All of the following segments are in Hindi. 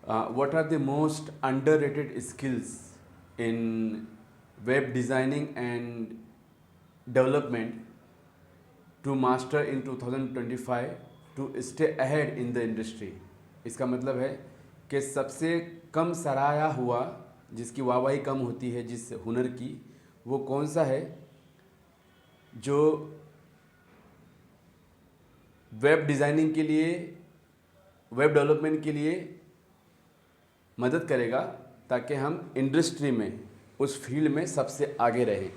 what are the most underrated skills in web designing and development to master in 2025 to stay ahead in the industry? इसका मतलब है कि सबसे कम सराहा हुआ, जिसकी वाहवाही कम होती है जिस हुनर की, वो कौन सा है जो वेब डिज़ाइनिंग के लिए, वेब डेवलपमेंट के लिए मदद करेगा ताकि हम इंडस्ट्री में, उस फील्ड में सबसे आगे रहें।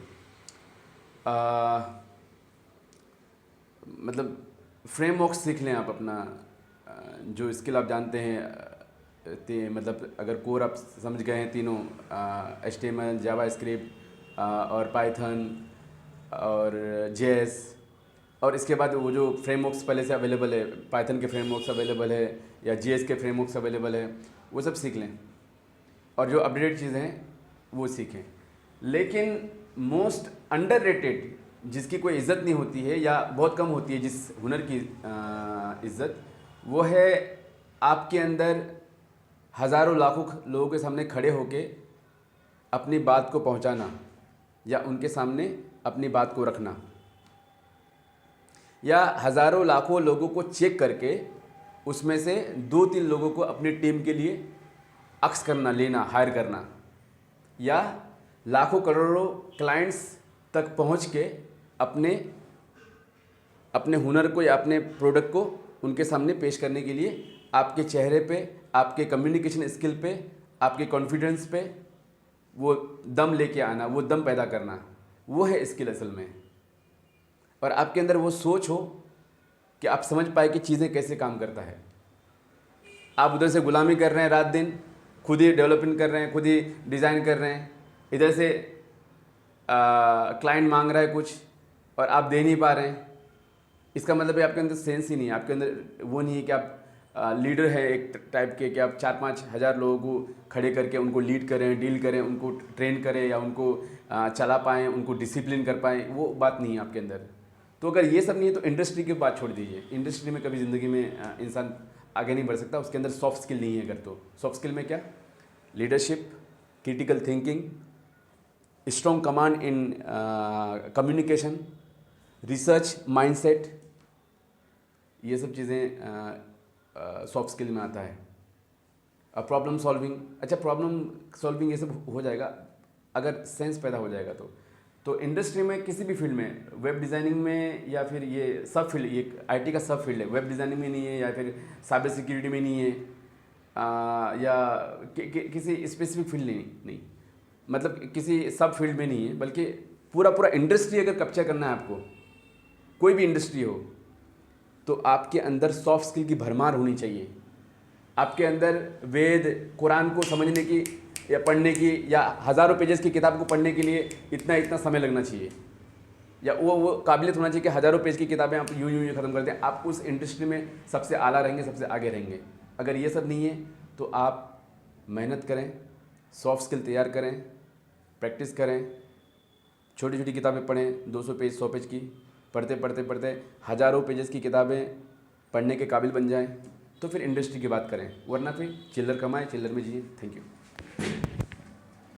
मतलब फ्रेमवर्क सीख लें आप अपना, जो स्किल आप जानते हैं, मतलब अगर कोर आप समझ गए हैं तीनों, HTML, जावास्क्रिप्ट और पाइथन और JS, और इसके बाद वो जो फ्रेमवर्क्स पहले से अवेलेबल है, पाइथन के फ्रेमवर्क्स अवेलेबल है या JS के फ्रेमवर्क्स अवेलेबल है, वो सब सीख लें और जो अपडेटेड चीज़ें हैं वो सीखें। लेकिन मोस्ट अंडररेटेड, जिसकी कोई इज़्ज़त नहीं होती है या बहुत कम होती है जिस हुनर की इज़्ज़त, वो है आपके अंदर हज़ारों लाखों लोगों के सामने खड़े होके अपनी बात को पहुंचाना या उनके सामने अपनी बात को रखना, या हज़ारों लाखों लोगों को चेक करके उसमें से 2-3 लोगों को अपनी टीम के लिए अक्स करना, लेना, हायर करना, या लाखों करोड़ों क्लाइंट्स तक पहुंच के अपने हुनर को या अपने प्रोडक्ट को उनके सामने पेश करने के लिए आपके चेहरे पे, आपके कम्युनिकेशन स्किल पे, आपके कॉन्फिडेंस पे वो दम लेके आना, वो दम पैदा करना, वो है स्किल असल में। और आपके अंदर वो सोच हो कि आप समझ पाए कि चीज़ें कैसे काम करता है। आप उधर से गुलामी कर रहे हैं रात दिन, खुद ही डेवलपमेंट कर रहे हैं, खुद ही डिज़ाइन कर रहे हैं, इधर से क्लाइंट मांग रहा है कुछ और आप दे नहीं पा रहे हैं। इसका मतलब है आपके अंदर सेंस ही नहीं है, आपके अंदर वो नहीं है कि आप लीडर है एक टाइप के, कि आप 4-5 हज़ार लोगों को खड़े करके उनको लीड करें, डील करें, उनको ट्रेन करें या उनको चला पाएँ, उनको डिसिप्लिन कर पाएँ, वो बात नहीं है आपके अंदर। तो अगर ये सब नहीं है तो इंडस्ट्री की बात छोड़ दीजिए। इंडस्ट्री में कभी ज़िंदगी में इंसान आगे नहीं बढ़ सकता, उसके अंदर सॉफ्ट स्किल नहीं है। अगर तो सॉफ्ट स्किल में क्या, leadership, critical thinking, strong command in communication, research mindset, ये सब चीज़ें सॉफ्ट स्किल में आता है। प्रॉब्लम सॉल्विंग, अच्छा प्रॉब्लम सॉल्विंग ये सब हो जाएगा अगर सेंस पैदा हो जाएगा तो इंडस्ट्री में किसी भी फील्ड में, वेब डिज़ाइनिंग में या फिर ये सब फील्ड, ये IT का सब फील्ड है, वेब डिज़ाइनिंग में नहीं है या फिर साइबर सिक्योरिटी में नहीं है, या किसी स्पेसिफिक फील्ड नहीं, मतलब किसी सब फील्ड में नहीं है, बल्कि पूरा इंडस्ट्री अगर कब्जा करना है आपको, कोई भी इंडस्ट्री हो, तो आपके अंदर सॉफ्ट स्किल की भरमार होनी चाहिए। आपके अंदर वेद कुरान को समझने की या पढ़ने की या हज़ारों पेजेस की किताब को पढ़ने के लिए इतना समय लगना चाहिए, या वो काबिलियत होना चाहिए कि हज़ारों पेज की किताबें आप यूँ ख़त्म कर दें। आप उस इंडस्ट्री में सबसे आला रहेंगे, सबसे आगे रहेंगे। अगर ये सब नहीं है तो आप मेहनत करें, सॉफ्ट स्किल तैयार करें, प्रैक्टिस करें, छोटी छोटी किताबें पढ़ें, 200 पेज 100 पेज की, पढ़ते हज़ारों पेजेस की किताबें पढ़ने के काबिल बन जाएं, तो फिर इंडस्ट्री की बात करें। वरना फिर चिल्लर कमाएं, चिल्लर में जिए। Thank you.